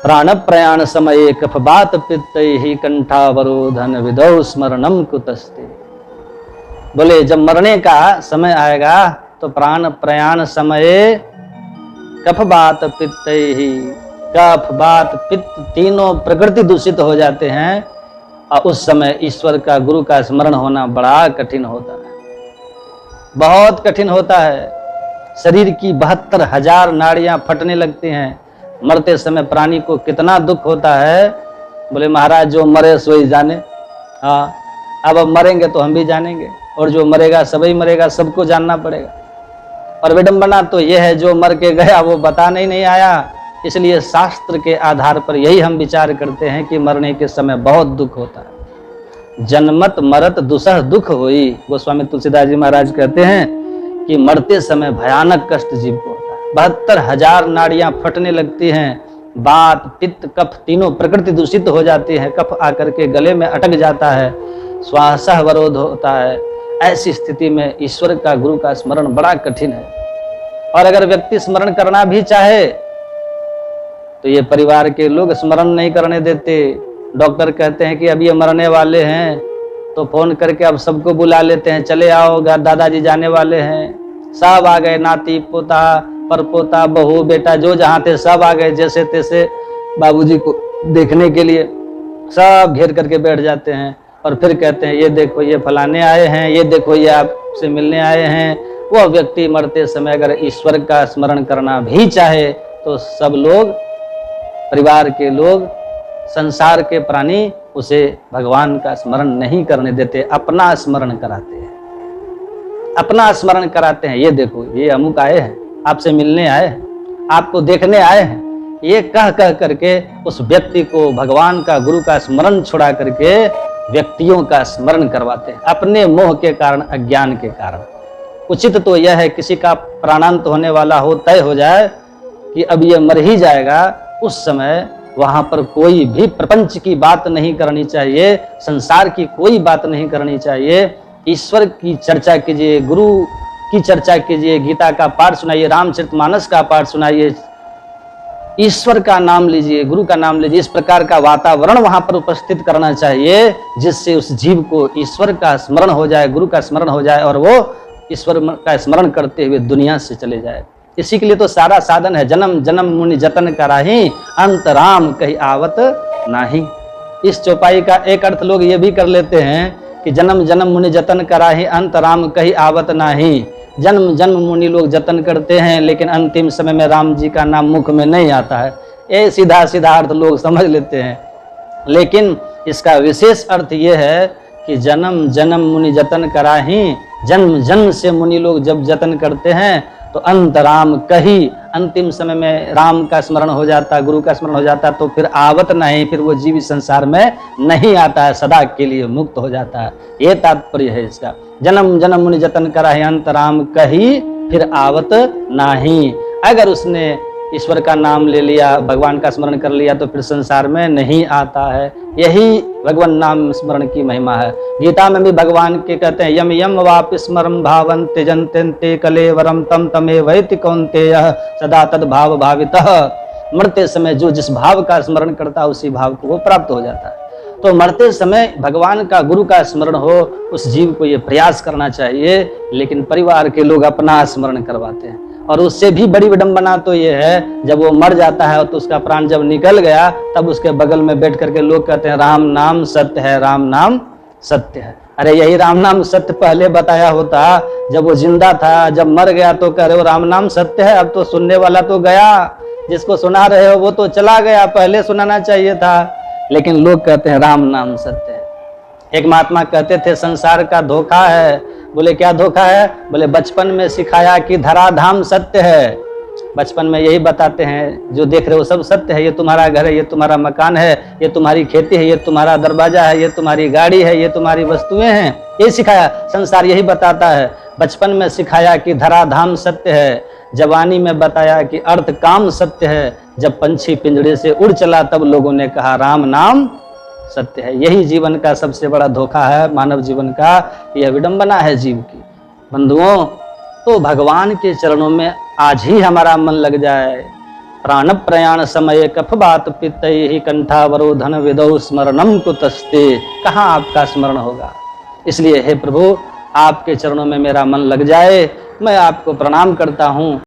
प्राण प्रयाण समये कफवात पित्तैहि कंठावरोधन विदौ स्मरणम कुतस्ते। बोले जब मरने का समय आएगा तो प्राण प्रयाण समय कफवात पित्तैहि, कफ वात पित्त तीनों प्रकृति दूषित हो जाते हैं और उस समय ईश्वर का गुरु का स्मरण होना बड़ा कठिन होता है, बहुत कठिन होता है। शरीर की 72,000 नाड़ियां फटने लगती हैं। मरते समय प्राणी को कितना दुख होता है। बोले महाराज जो मरे सोई जाने। हाँ, अब मरेंगे तो हम भी जानेंगे और जो मरेगा सभी मरेगा, सबको जानना पड़ेगा। और विडंबना तो यह है जो मर के गया वो बताने ही नहीं आया। इसलिए शास्त्र के आधार पर यही हम विचार करते हैं कि मरने के समय बहुत दुख होता है। जन्मत मरत दुसह दुख होई, गोस्वामी तुलसीदास जी महाराज कहते हैं कि मरते समय भयानक कष्ट जीव को होता है। 72,000 नाड़ियां फटने लगती हैं, वात पित्त कफ तीनों प्रकृति दूषित हो जाती है, कफ आकर के गले में अटक जाता है, श्वास अवरोध होता है। ऐसी स्थिति में ईश्वर का गुरु का स्मरण बड़ा कठिन है। और अगर व्यक्ति स्मरण करना भी चाहे तो ये परिवार के लोग स्मरण नहीं करने देते। डॉक्टर कहते हैं कि अब ये मरने वाले हैं तो फोन करके अब सबको बुला लेते हैं, चले आओ दादाजी जाने वाले हैं। सब आ गए, नाती पोता परपोता बहू बेटा जो जहाँ थे सब आ गए, जैसे तैसे बाबूजी को देखने के लिए सब घेर करके बैठ जाते हैं और फिर कहते हैं ये देखो ये फलाने आए हैं, ये देखो ये आपसे मिलने आए हैं। वह व्यक्ति मरते समय अगर ईश्वर का स्मरण करना भी चाहे तो सब लोग, परिवार के लोग, संसार के प्राणी उसे भगवान का स्मरण नहीं करने देते, अपना स्मरण कराते हैं, अपना स्मरण कराते हैं। ये देखो ये अमुक आए हैं, आपसे मिलने आए हैं, आपको देखने आए हैं, ये कह कह करके उस व्यक्ति को भगवान का गुरु का स्मरण छुड़ा करके व्यक्तियों का स्मरण करवाते हैं, अपने मोह के कारण, अज्ञान के कारण। उचित तो यह है किसी का प्राणांत होने वाला हो, तय हो जाए कि अब ये मर ही जाएगा, उस समय वहां पर कोई भी प्रपंच की बात नहीं करनी चाहिए, संसार की कोई बात नहीं करनी चाहिए। ईश्वर की चर्चा कीजिए, गुरु की चर्चा कीजिए, गीता का पाठ सुनाइए, रामचरितमानस का पाठ सुनाइए, ईश्वर का नाम लीजिए, गुरु का नाम लीजिए। इस प्रकार का वातावरण वहां पर उपस्थित करना चाहिए जिससे उस जीव को ईश्वर का स्मरण हो जाए, गुरु का स्मरण हो जाए और वो ईश्वर का स्मरण करते हुए दुनिया से चले जाए। इसी के लिए तो सारा साधन है। जन्म जन्म मुनि जतन कराही, अंत राम कहीं आवत नाही। इस चौपाई का एक अर्थ लोग ये भी कर लेते हैं कि जन्म जन्म मुनि जतन कराही, अंत राम कहीं आवत नाही। जन्म जन्म मुनि लोग जतन करते हैं लेकिन अंतिम समय में राम जी का नाम मुख में नहीं आता है। ये सीधा सीधा अर्थ लोग समझ लेते हैं, लेकिन इसका विशेष अर्थ ये है कि जन्म जन्म मुनि जतन कराही, जन्म जन्म से मुनि लोग जब जतन करते हैं तो अंत राम कही, अंतिम समय में राम का स्मरण हो जाता, गुरु का स्मरण हो जाता, तो फिर आवत नहीं, फिर वो जीव संसार में नहीं आता है, सदा के लिए मुक्त हो जाता है। ये तात्पर्य है इसका। जन्म जन्म मुनि जतन कराही, अंत राम कही, फिर आवत नाही। अगर उसने ईश्वर का नाम ले लिया, भगवान का स्मरण कर लिया तो फिर संसार में नहीं आता है। यही भगवान नाम स्मरण की महिमा है। गीता में भी भगवान के कहते हैं यम यम वापि स्मरम भावं त्यजन्ते कलेवरम तम तमे वैति कौन्तेयः सदा तद भाव भावितः। मरते समय जो जिस भाव का स्मरण करता है उसी भाव को वो प्राप्त हो जाता है। तो मरते समय भगवान का गुरु का स्मरण हो, उस जीव को ये प्रयास करना चाहिए, लेकिन परिवार के लोग अपना स्मरण करवाते हैं। और उससे भी बड़ी विडंबना तो ये है जब वो मर जाता है तो उसका प्राण जब निकल गया तब उसके बगल में बैठ करके लोग कहते हैं राम नाम सत्य है, राम नाम सत्य है। अरे यही राम नाम सत्य पहले बताया होता, जब वो जिंदा था, जब मर गया तो कह रहे हो राम नाम सत्य है। अब तो सुनने वाला तो गया, जिसको सुना रहे हो वो तो चला गया, पहले सुनाना चाहिए था। लेकिन लोग कहते हैं राम नाम सत्य है। एक महात्मा कहते थे संसार का धोखा है। बोले क्या धोखा है? बोले बचपन में सिखाया कि धराधाम सत्य है। बचपन में यही बताते हैं जो देख रहे हो सब सत्य है, ये तुम्हारा घर है, ये तुम्हारा मकान है, ये तुम्हारी खेती है, ये तुम्हारा दरवाजा है, ये तुम्हारी गाड़ी है, ये तुम्हारी वस्तुएं हैं। ये सिखाया, संसार यही बताता है। बचपन में सिखाया कि धराधाम सत्य है, जवानी में बताया कि अर्थ काम सत्य है, जब पंछी पिंजड़े से उड़ चला तब लोगों ने कहा राम नाम सत्य है। यही जीवन का सबसे बड़ा धोखा है, मानव जीवन का यह विडंबना है जीव की। बंधुओं, तो भगवान के चरणों में आज ही हमारा मन लग जाए, प्राण प्रयाण समय कफवात पित्तैः कंठावरोधन विदौ स्मरणम कुतस्ते। कहाँ आपका स्मरण होगा। इसलिए हे प्रभु, आपके चरणों में मेरा मन लग जाए। मैं आपको प्रणाम करता हूँ।